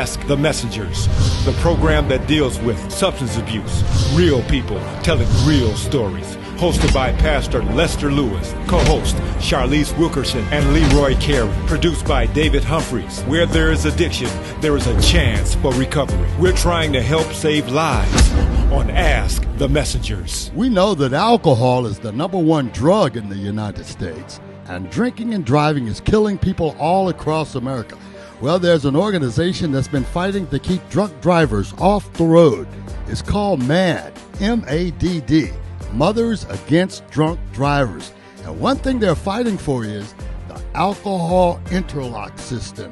Ask the Messengers, the program that deals with substance abuse, real people telling real stories. Hosted by Pastor Lester Lewis, co-host Charlize Wilkerson and Leroy Carey. Produced by David Humphries. Where there is addiction, there is a chance for recovery. We're trying to help save lives on Ask the Messengers. We know that alcohol is the #1 drug in the United States, and drinking and driving is killing people all across America. Well, there's an organization that's been fighting to keep drunk drivers off the road. It's called M.A.D D, M-A-D-D. Mothers Against Drunk Drivers. And one thing they're fighting for is the alcohol interlock system.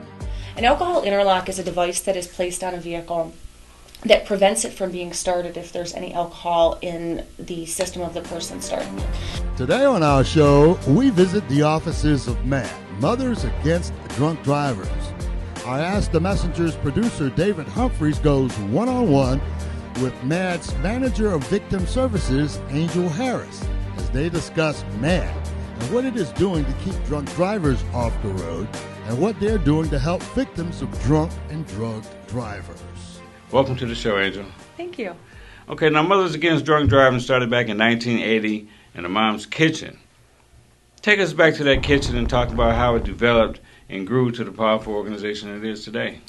An alcohol interlock is a device that is placed on a vehicle that prevents it from being started if there's any alcohol in the system of the person starting it. Today on our show, we visit the offices of M.A.D D, Mothers Against Drunk Drivers. Our Ask the Messenger's producer, David Humphries, goes one-on-one with M.A.D.'s Manager of Victim Services, Angel Harris, as they discuss M.A.D. and what it is doing to keep drunk drivers off the road and what they're doing to help victims of drunk and drugged drivers. Welcome to the show, Angel. Thank you. Okay, now Mothers Against Drunk Driving started back in 1980 in a mom's kitchen. Take us back to that kitchen and talk about how it developed and grew to the powerful organization it is today.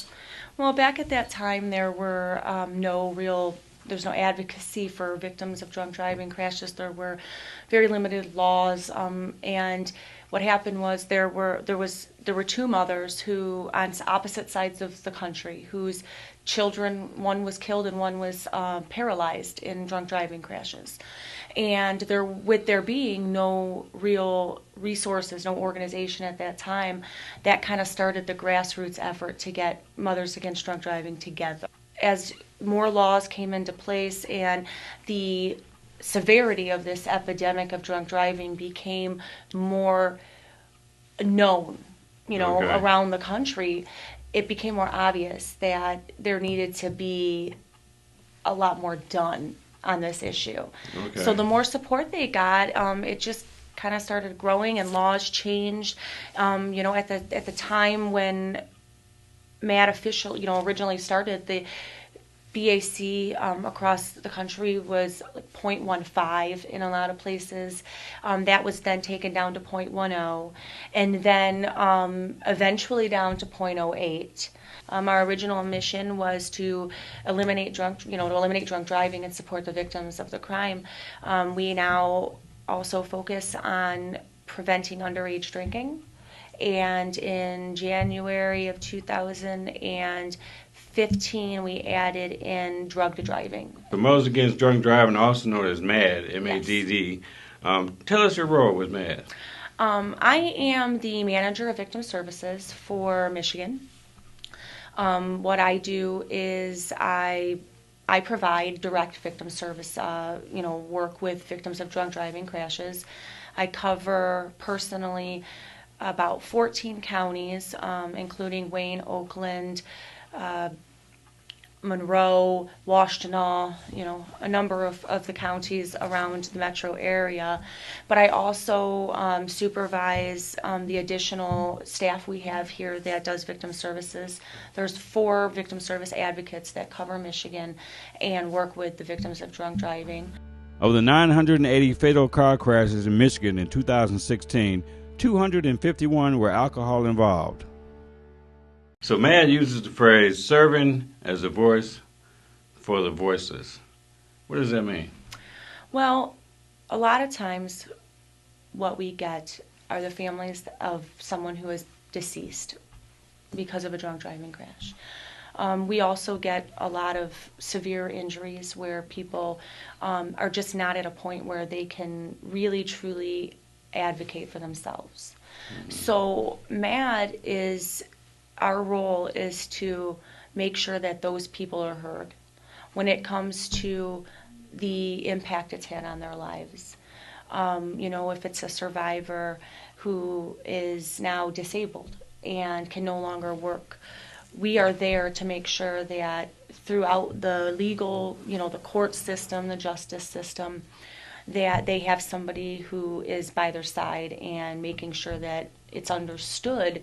Well, back at that time, there were there's no advocacy for victims of drunk driving crashes. There were very limited laws, and what happened was there were two mothers who, on opposite sides of the country, whose children, one was killed and one was paralyzed in drunk driving crashes. And with there being no real resources, no organization at that time, that kind of started the grassroots effort to get Mothers Against Drunk Driving together. As more laws came into place and the severity of this epidemic of drunk driving became more known, around the country, it became more obvious that there needed to be a lot more done on this issue. Okay. So the more support they got, it just kind of started growing and laws changed. At the time when M.A.D. originally started, the BAC across the country was like 0.15 in a lot of places. That was then taken down to 0.10, and then eventually down to 0.08. Our original mission was to eliminate drunk driving and support the victims of the crime. We now also focus on preventing underage drinking, and in January of 2015, we added in drug driving. The Mothers Against Drunk Driving, also known as M.A.D D, M-A.D.D. Tell us your role with M.A.D. I am the Manager of Victim Services for Michigan. What I do is I provide direct victim service, work with victims of drunk driving crashes. I cover personally about 14 counties, including Wayne, Oakland, Monroe, Washtenaw, a number of the counties around the metro area. But I also supervise the additional staff we have here that does victim services. There's 4 victim service advocates that cover Michigan and work with the victims of drunk driving. Of the 980 fatal car crashes in Michigan in 2016, 251 were alcohol involved. So M.A.D. uses the phrase serving as a voice for the voiceless. What does that mean? Well, a lot of times what we get are the families of someone who is deceased because of a drunk driving crash. We also get a lot of severe injuries where people are just not at a point where they can really truly advocate for themselves. Mm-hmm. So M.A.D. our role is to make sure that those people are heard when it comes to the impact it's had on their lives. If it's a survivor who is now disabled and can no longer work, we are there to make sure that throughout the legal, the court system, the justice system, that they have somebody who is by their side and making sure that it's understood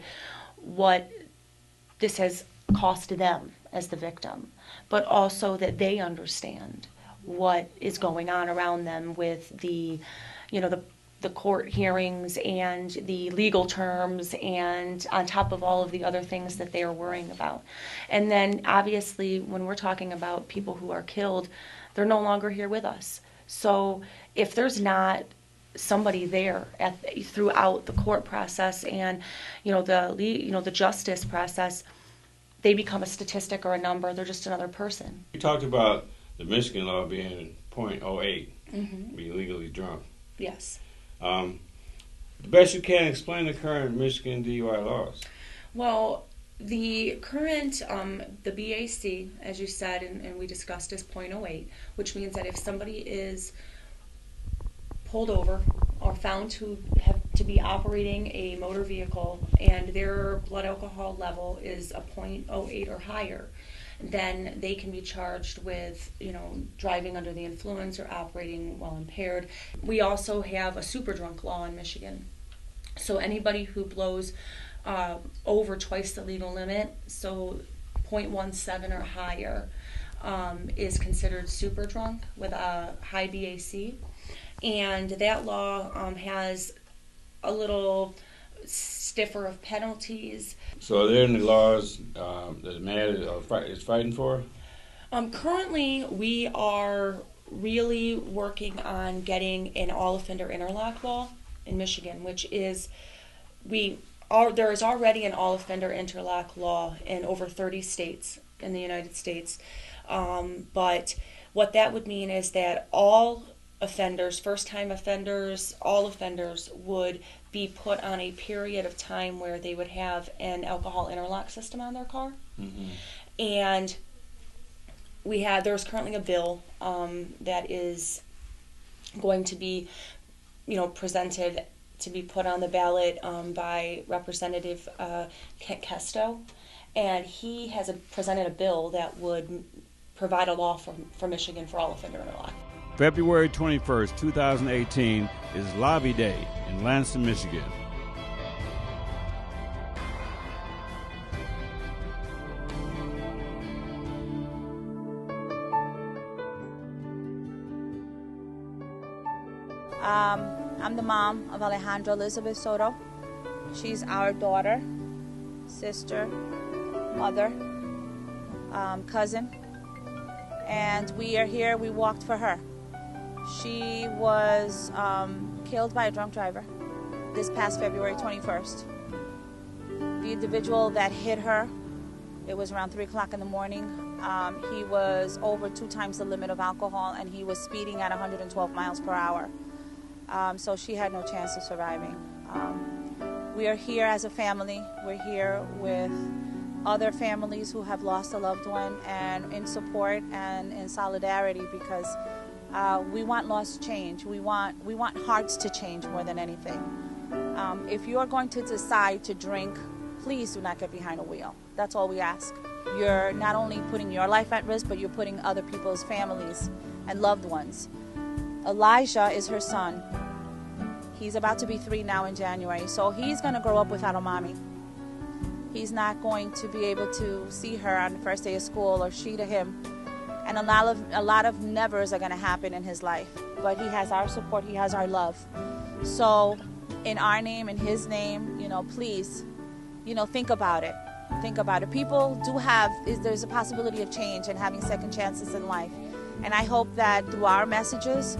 what this has cost them as the victim, but also that they understand what is going on around them with the court hearings and the legal terms, and on top of all of the other things that they are worrying about. And then obviously when we're talking about people who are killed, they're no longer here with us. So if there's not somebody there throughout the court process and the justice process, they become a statistic or a number. They're just another person. You talked about the Michigan law being .08, be legally drunk. Yes. The best you can explain the current Michigan DUI laws. Well, the current, the BAC, as you said, and we discussed, is .08, which means that if somebody is pulled over or found to be operating a motor vehicle and their blood alcohol level is a .08 or higher, then they can be charged with, driving under the influence or operating while impaired. We also have a super drunk law in Michigan. So anybody who blows over twice the legal limit, so .17 or higher, is considered super drunk with a high BAC. And that law has a little stiffer of penalties. So are there any laws that M.A.D.D is fighting for? Currently, we are really working on getting an all-offender interlock law in Michigan, which is, there is already an all-offender interlock law in over 30 states in the United States. But what that would mean is that all offenders, first-time offenders, all offenders would be put on a period of time where they would have an alcohol interlock system on their car. And there's currently a bill that is going to be, presented to be put on the ballot by Representative Kent Kesto, and he has presented a bill that would provide a law for Michigan for all offender interlock. February 21st, 2018 is Lobby Day in Lansing, Michigan. I'm the mom of Alejandra Elizabeth Soto. She's our daughter, sister, mother, cousin, and we are here. We walked for her. She was killed by a drunk driver this past February 21st. The individual that hit her, it was around 3 o'clock in the morning. He was over 2 times the limit of alcohol, and he was speeding at 112 miles per hour. So she had no chance of surviving. We are here as a family. We're here with other families who have lost a loved one, and in support and in solidarity, because we want laws to change. We want hearts to change more than anything. If you are going to decide to drink, please do not get behind a wheel. That's all we ask. You're not only putting your life at risk, but you're putting other people's families and loved ones. Elijah is her son. He's about to be 3 now in January, so he's going to grow up without a mommy. He's not going to be able to see her on the first day of school, or she to him. And a lot of nevers are going to happen in his life. But he has our support, he has our love. So in our name, in his name, please, think about it. Think about it. People there's a possibility of change and having second chances in life. And I hope that through our messages,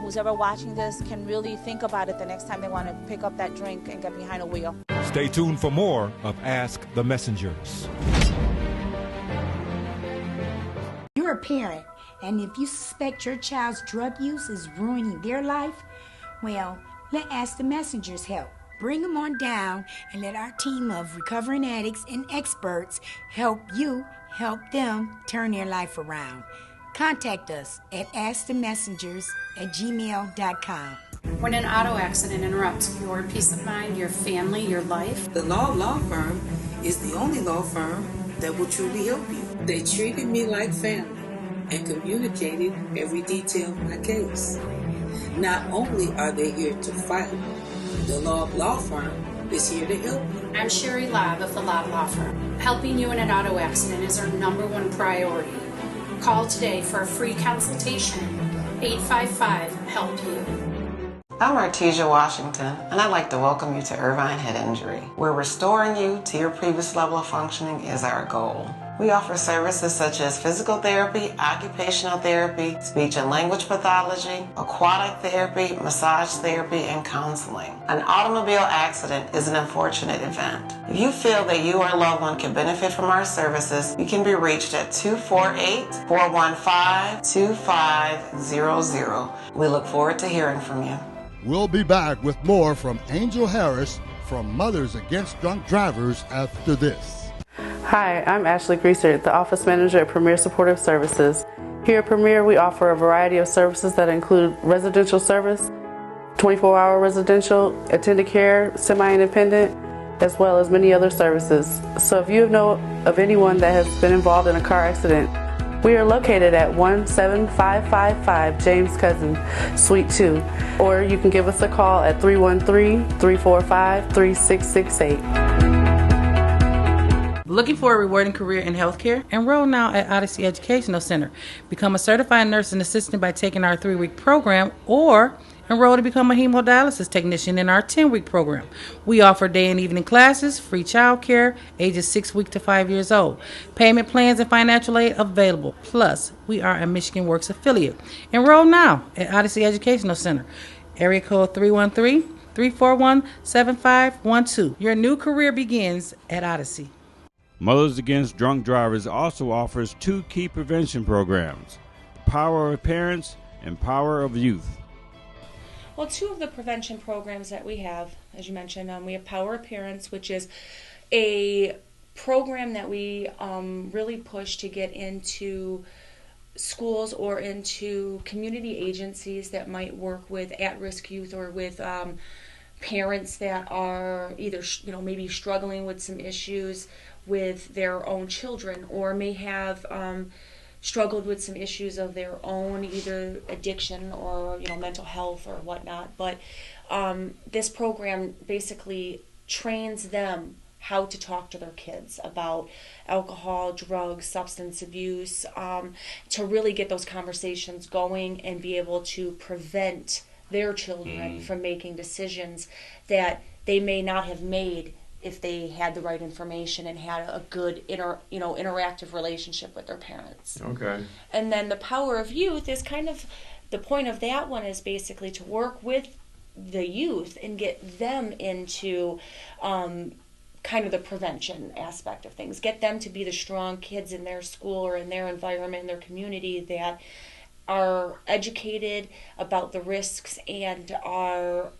who's ever watching this can really think about it the next time they want to pick up that drink and get behind a wheel. Stay tuned for more of Ask the Messengers. You're a parent, and if you suspect your child's drug use is ruining their life, well, let Ask the Messengers help. Bring them on down and let our team of recovering addicts and experts help them turn their life around. Contact us at askthemessengers@gmail.com. When an auto accident interrupts your peace of mind, your family, your life, the law firm is the only law firm that will truly help you. They treated me like family and communicated every detail of my case. Not only are they here to fight, the law firm is here to help you. I'm Sherry Lobb of the Lobb Law Firm. Helping you in an auto accident is our #1 priority. Call today for a free consultation. 855-HELP-YOU. I'm Artesia Washington, and I'd like to welcome you to Irvine Head Injury, where restoring you to your previous level of functioning is our goal. We offer services such as physical therapy, occupational therapy, speech and language pathology, aquatic therapy, massage therapy, and counseling. An automobile accident is an unfortunate event. If you feel that you or a loved one can benefit from our services, you can be reached at 248-415-2500. We look forward to hearing from you. We'll be back with more from Angel Harris from Mothers Against Drunk Drivers after this. Hi, I'm Ashley Greaser, the Office Manager at Premier Supportive Services. Here at Premier, we offer a variety of services that include residential service, 24-hour residential, attended care, semi-independent, as well as many other services. So if you know of anyone that has been involved in a car accident, we are located at 17555 James Cousin, Suite 2, or you can give us a call at 313-345-3668. Looking for a rewarding career in healthcare? Enroll now at Odyssey Educational Center. Become a certified nursing assistant by taking our 3-week program, or enroll to become a hemodialysis technician in our 10-week program. We offer day and evening classes, free child care, ages 6 weeks to 5 years old. Payment plans and financial aid available. Plus, we are a Michigan Works affiliate. Enroll now at Odyssey Educational Center. Area code 313-341-7512. Your new career begins at Odyssey. Mothers Against Drunk Drivers also offers 2 key prevention programs, Power of Parents and Power of Youth. Well, 2 of the prevention programs that we have, as you mentioned, we have Power of Parents, which is a program that we really push to get into schools or into community agencies that might work with at-risk youth or with parents that are either maybe struggling with some issues with their own children, or may have struggled with some issues of their own, either addiction or mental health or whatnot. But this program basically trains them how to talk to their kids about alcohol, drugs, substance abuse, to really get those conversations going and be able to prevent their children from making decisions that they may not have made if they had the right information and had a good interactive relationship with their parents. Okay. And then the Power of Youth is kind of, the point of that one is basically to work with the youth and get them into kind of the prevention aspect of things. Get them to be the strong kids in their school or in their environment, in their community, that are educated about the risks and are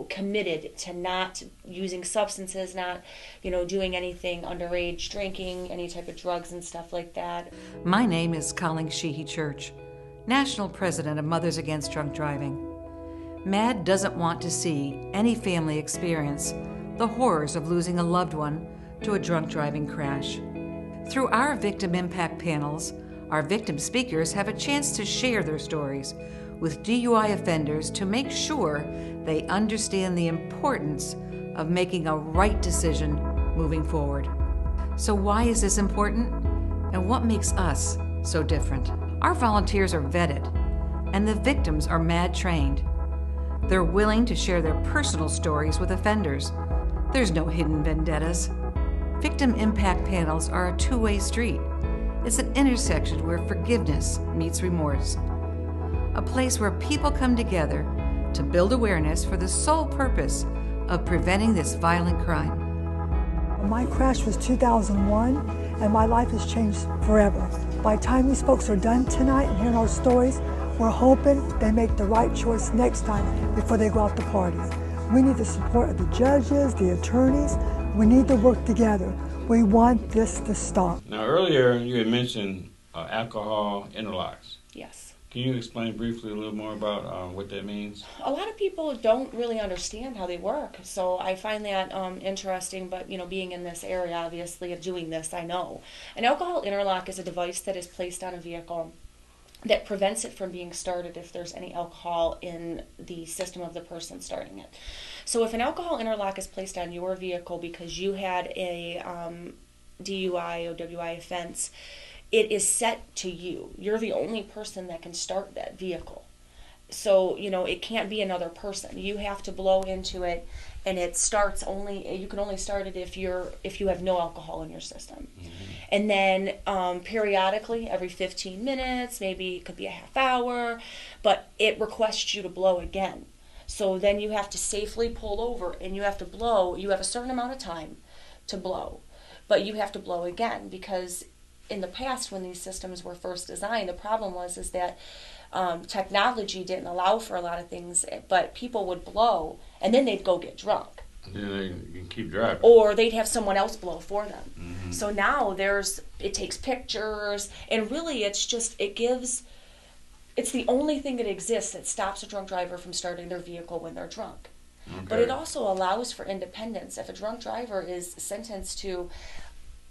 committed to not using substances, not, doing anything underage, drinking, any type of drugs and stuff like that. My name is Colleen Sheehy Church, National President of Mothers Against Drunk Driving. M.A.D. doesn't want to see any family experience the horrors of losing a loved one to a drunk driving crash. Through our victim impact panels, our victim speakers have a chance to share their stories with DUI offenders to make sure they understand the importance of making a right decision moving forward. So why is this important? And what makes us so different? Our volunteers are vetted, and the victims are M.A.D. trained. They're willing to share their personal stories with offenders. There's no hidden vendettas. Victim impact panels are a two-way street. It's an intersection where forgiveness meets remorse. A place where people come together to build awareness for the sole purpose of preventing this violent crime. My crash was 2001, and my life has changed forever. By the time these folks are done tonight and hearing our stories, we're hoping they make the right choice next time before they go out to parties. We need the support of the judges, the attorneys. We need to work together. We want this to stop. Now, earlier you had mentioned alcohol interlocks. Yes. Can you explain briefly a little more about what that means? A lot of people don't really understand how they work, so I find that interesting, but being in this area, obviously, of doing this, I know. An alcohol interlock is a device that is placed on a vehicle that prevents it from being started if there's any alcohol in the system of the person starting it. So if an alcohol interlock is placed on your vehicle because you had a DUI or WI offense, it is set to you. You're the only person that can start that vehicle. So, it can't be another person. You have to blow into it, and it starts you can only start it if you have no alcohol in your system. Mm-hmm. And then periodically, every 15 minutes, maybe it could be a half hour, but it requests you to blow again. So then you have to safely pull over, and you have to blow. You have a certain amount of time to blow, but you have to blow again, because in the past, when these systems were first designed, the problem was that technology didn't allow for a lot of things, but people would blow and then they'd go get drunk. Yeah, you can keep driving. Or they'd have someone else blow for them. Mm-hmm. So now it takes pictures, and really it's the only thing that exists that stops a drunk driver from starting their vehicle when they're drunk. Okay. But it also allows for independence. If a drunk driver is sentenced to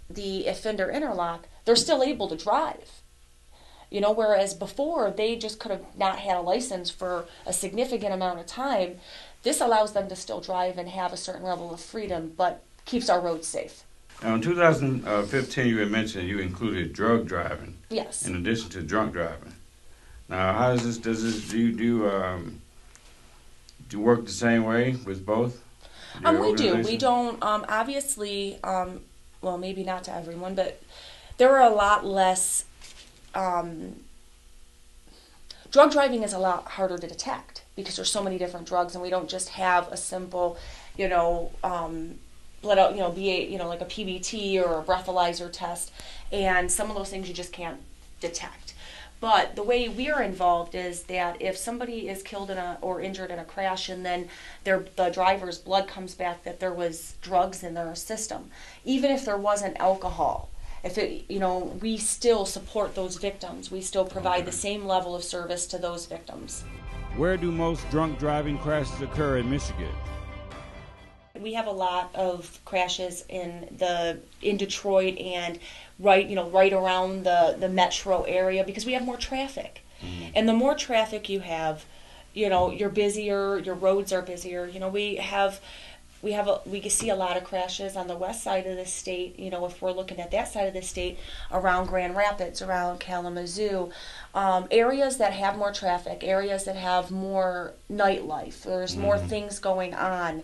the offender interlock, they're still able to drive. Whereas before they just could have not had a license for a significant amount of time. This allows them to still drive and have a certain level of freedom, but keeps our roads safe. Now, in 2015, you had mentioned you included drug driving. Yes. In addition to drunk driving. Now, how does this do you work the same way with both? We do. We don't, obviously, well, maybe not to everyone, but there are a lot less. Drug driving is a lot harder to detect because there's so many different drugs, and we don't just have a simple, blood out, like a PBT or a breathalyzer test, and some of those things you just can't detect. But the way we are involved is that if somebody is killed or injured in a crash, and then the driver's blood comes back that there was drugs in their system, even if there wasn't alcohol, we still support those victims. We still provide the same level of service to those victims. Where do most drunk driving crashes occur in Michigan? We have a lot of crashes in Detroit and right around the metro area because we have more traffic. Mm-hmm. And the more traffic you have, you're busier, your roads are busier. We see a lot of crashes on the west side of the state, if we're looking at that side of the state, around Grand Rapids, around Kalamazoo, areas that have more traffic, areas that have more nightlife, there's more things going on,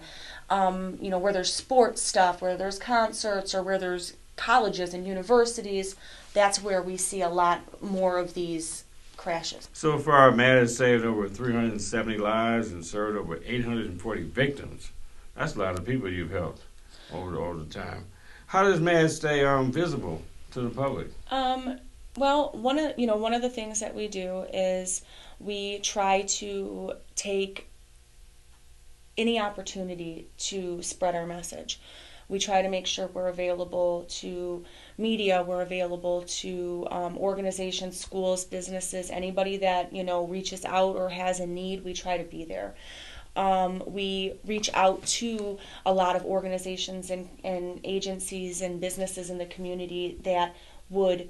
where there's sports stuff, where there's concerts, or where there's colleges and universities. That's where we see a lot more of these crashes. So far, M.A.D. has saved over 370 lives and served over 840 victims. That's a lot of people you've helped over the time. How does M.A.D. stay visible to the public? Well, one of the things that we do is we try to take any opportunity to spread our message. We try to make sure we're available to media, we're available to organizations, schools, businesses, anybody that reaches out or has a need. We try to be there. We reach out to a lot of organizations and agencies and businesses in the community that would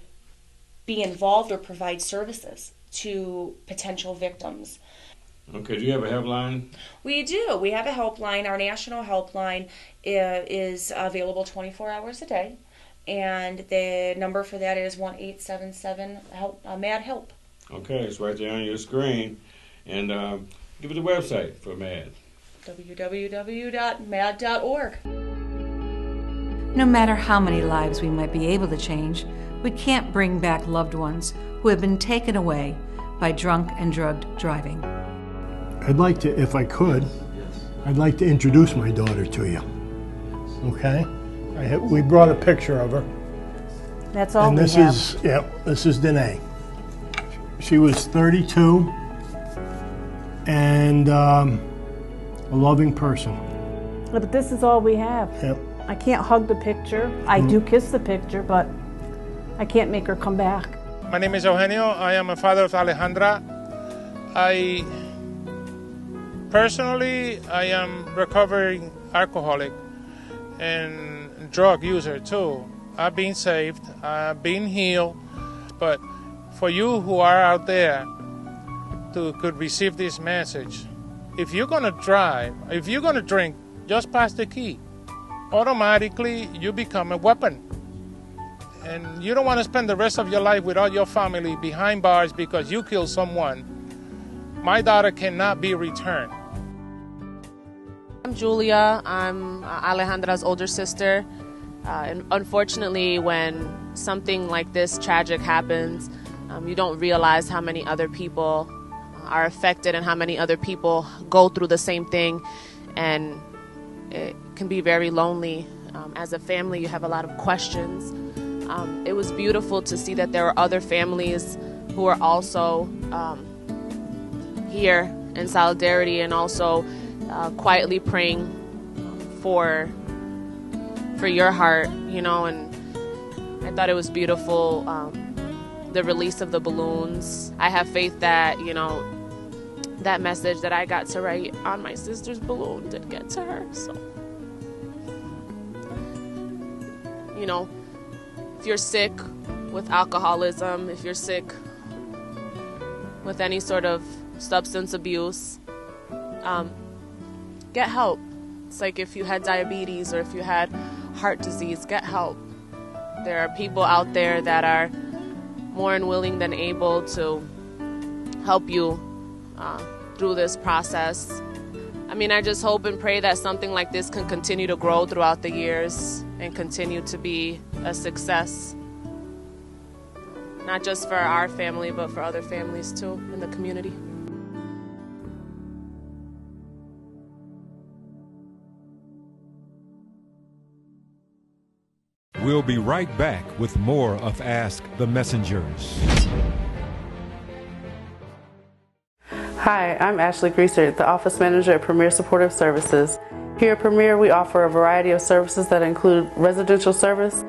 be involved or provide services to potential victims. Okay, do you have a helpline? We do. We have a helpline. Our national helpline is available 24 hours a day, and the number for that is 1-877-MAD-HELP. Okay, it's right there on your screen. And give it the website for M.A.D. www.mad.org. No matter how many lives we might be able to change, we can't bring back loved ones who have been taken away by drunk and drugged driving. I'd like to, if I could, I'd like to introduce my daughter to you. Okay? We brought a picture of her. That's all and we have. This is Danae. She was 32 and a loving person. But this is all we have. Yep. I can't hug the picture. I do kiss the picture, but I can't make her come back. My name is Eugenio. I am a father of Alejandra. Personally, I am recovering alcoholic and drug user too. I've been saved, I've been healed, but for you who are out there could receive this message. If you're going to drive, if you're going to drink, just pass the key. Automatically, you become a weapon. And you don't want to spend the rest of your life without your family behind bars because you killed someone. My daughter cannot be returned. I'm Julia. I'm Alejandra's older sister. And unfortunately, when something like this tragic happens, you don't realize how many other people are affected and how many other people go through the same thing. And it can be very lonely. As a family, you have a lot of questions. It was beautiful to see that there were other families who are also here in solidarity and also quietly praying for your heart, you know. And I thought it was beautiful, the release of the balloons. I have faith that, you know, that message that I got to write on my sister's balloon did get to her. So, you know, if you're sick with alcoholism, if you're sick with any sort of substance abuse, get help. It's like if you had diabetes or if you had heart disease, get help. There are people out there that are more unwilling than able to help you through this process. I mean, I just hope and pray that something like this can continue to grow throughout the years and continue to be a success, not just for our family, but for other families too in the community. We'll be right back with more of Ask the Messengers. Hi, I'm Ashley Greaser, the Office Manager at Premier Supportive Services. Here at Premier, we offer a variety of services that include residential service,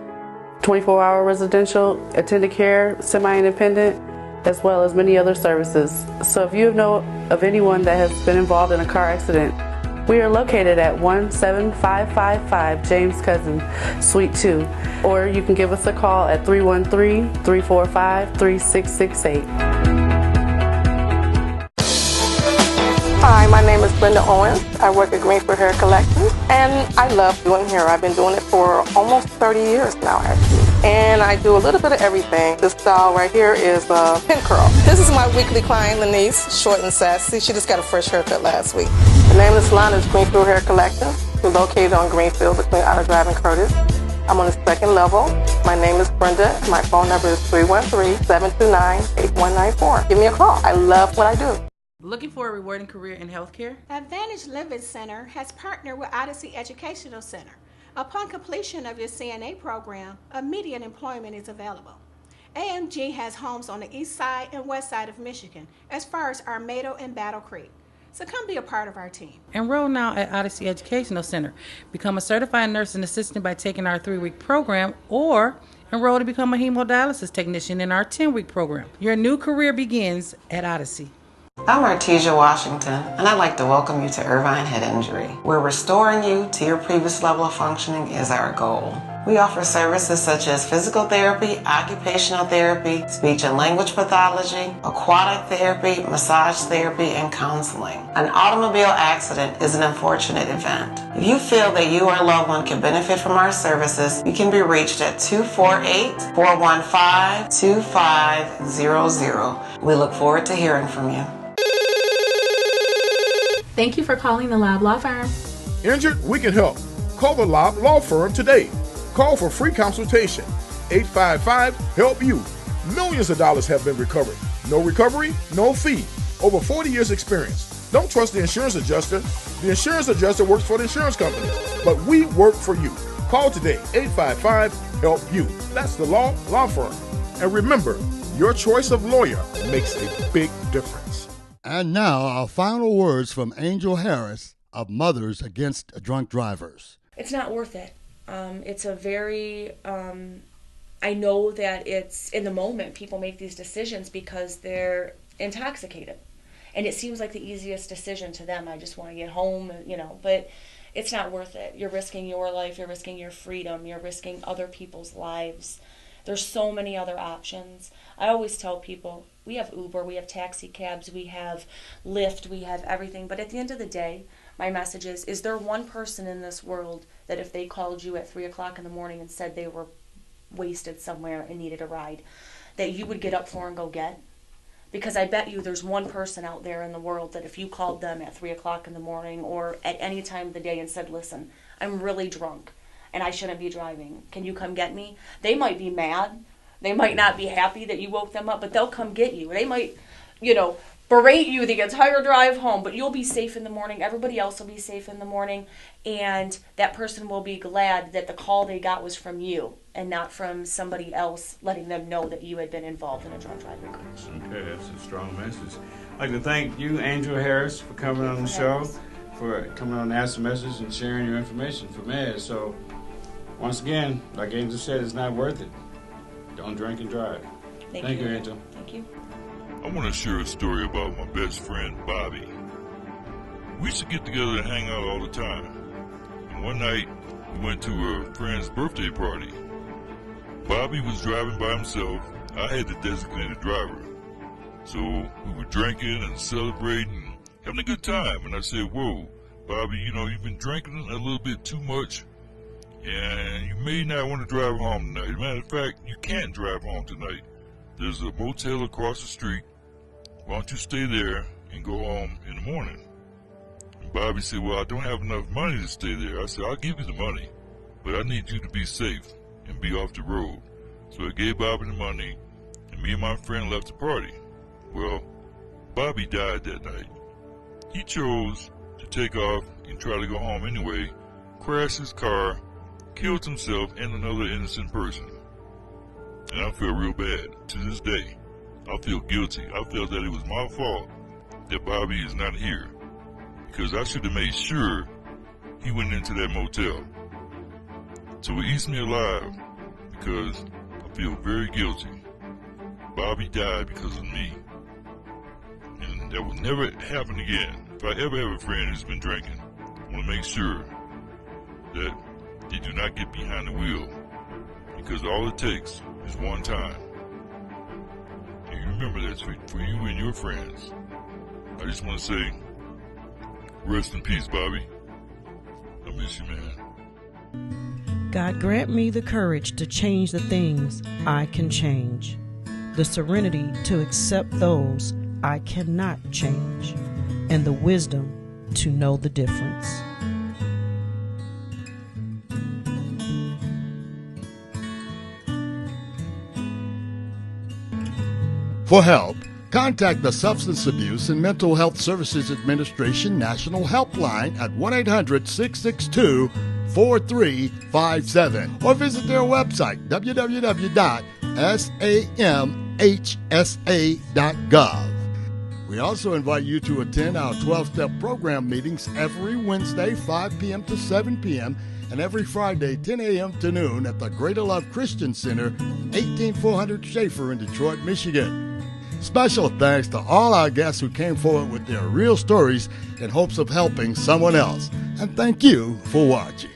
24-hour residential, attended care, semi-independent, as well as many other services. So if you know of anyone that has been involved in a car accident, we are located at 17555 James Cousin, Suite 2, or you can give us a call at 313-345-3668. Hi, my name is Brenda Owens. I work at Greenfield Hair Collection, and I love doing hair. I've been doing it for almost 30 years now, actually. And I do a little bit of everything. This style right here is a pin curl. This is my weekly client, Lenise, short and sassy. She just got a fresh haircut last week. The name of the salon is Greenfield Hair Collection. We're located on Greenfield between Outer Drive and Curtis. I'm on the second level. My name is Brenda. My phone number is 313-729-8194. Give me a call. I love what I do. Looking for a rewarding career in healthcare? Advantage Living Center has partnered with Odyssey Educational Center. Upon completion of your CNA program, immediate employment is available. AMG has homes on the east side and west side of Michigan, as far as Armado and Battle Creek. So come be a part of our team. Enroll now at Odyssey Educational Center. Become a certified nursing assistant by taking our 3-week program, or enroll to become a hemodialysis technician in our 10-week program. Your new career begins at Odyssey. I'm Artesia Washington, and I'd like to welcome you to Irvine Head Injury, where restoring you to your previous level of functioning is our goal. We offer services such as physical therapy, occupational therapy, speech and language pathology, aquatic therapy, massage therapy, and counseling. An automobile accident is an unfortunate event. If you feel that you or a loved one can benefit from our services, you can be reached at 248-415-2500. We look forward to hearing from you. Thank you for calling the Lob Law Firm. Injured? We can help. Call the Lob Law Firm today. Call for free consultation. 855-HELP-YOU. Millions of dollars have been recovered. No recovery, no fee. Over 40 years experience. Don't trust the insurance adjuster. The insurance adjuster works for the insurance company. But we work for you. Call today. 855-HELP-YOU. That's the Law Firm. And remember, your choice of lawyer makes a big difference. And now, our final words from Angel Harris of Mothers Against Drunk Drivers. It's not worth it. It's a very, I know that it's in the moment people make these decisions because they're intoxicated. And it seems like the easiest decision to them. I just want to get home, you know, but it's not worth it. You're risking your life, you're risking your freedom, you're risking other people's lives. There's so many other options. I always tell people, we have Uber, we have taxi cabs, we have Lyft, we have everything. But at the end of the day, my message is there one person in this world that if they called you at 3 o'clock in the morning and said they were wasted somewhere and needed a ride, that you would get up for and go get? Because I bet you there's one person out there in the world that if you called them at 3 o'clock in the morning or at any time of the day and said, listen, I'm really drunk and I shouldn't be driving, can you come get me? They might be mad. They might not be happy that you woke them up, but they'll come get you. They might, berate you the entire drive home, but you'll be safe in the morning. Everybody else will be safe in the morning, and that person will be glad that the call they got was from you and not from somebody else letting them know that you had been involved in a drunk driving crash. Okay, that's a strong message. I'd like to thank you, Angel Harris, for coming on the show, for coming on Ask the Message and sharing your information for M.A.D. So, once again, like Angel said, it's not worth it. Don't drink and drive. Thank you, Angel. Thank you. I want to share a story about my best friend, Bobby. We used to get together and hang out all the time. And one night, we went to a friend's birthday party. Bobby was driving by himself. I had the designated driver. So we were drinking and celebrating, having a good time. And I said, whoa, Bobby, you've been drinking a little bit too much. And you may not want to drive home tonight. Matter of fact, you can't drive home tonight. There's a motel across the street. Why don't you stay there and go home in the morning? And Bobby said, well, I don't have enough money to stay there. I said, I'll give you the money, but I need you to be safe and be off the road. So I gave Bobby the money, and me and my friend left the party. Well, Bobby died that night. He chose to take off and try to go home anyway, crashed his car, killed himself and another innocent person. And I feel real bad. To this day, I feel guilty. I felt that it was my fault that Bobby is not here, because I should have made sure he went into that motel. So it eats me alive because I feel very guilty. Bobby died because of me. And that will never happen again. If I ever have a friend who's been drinking, I want to make sure that they do not get behind the wheel, because all it takes is one time. And you remember that for you and your friends. I just want to say, rest in peace, Bobby. I miss you, man. God grant me the courage to change the things I can change, the serenity to accept those I cannot change, and the wisdom to know the difference. For help, contact the Substance Abuse and Mental Health Services Administration National Helpline at 1-800-662-4357 or visit their website, www.samhsa.gov. We also invite you to attend our 12-step program meetings every Wednesday, 5 p.m. to 7 p.m., and every Friday, 10 a.m. to noon at the Greater Love Christian Center, 18400 Schaefer in Detroit, Michigan. Special thanks to all our guests who came forward with their real stories in hopes of helping someone else. And thank you for watching.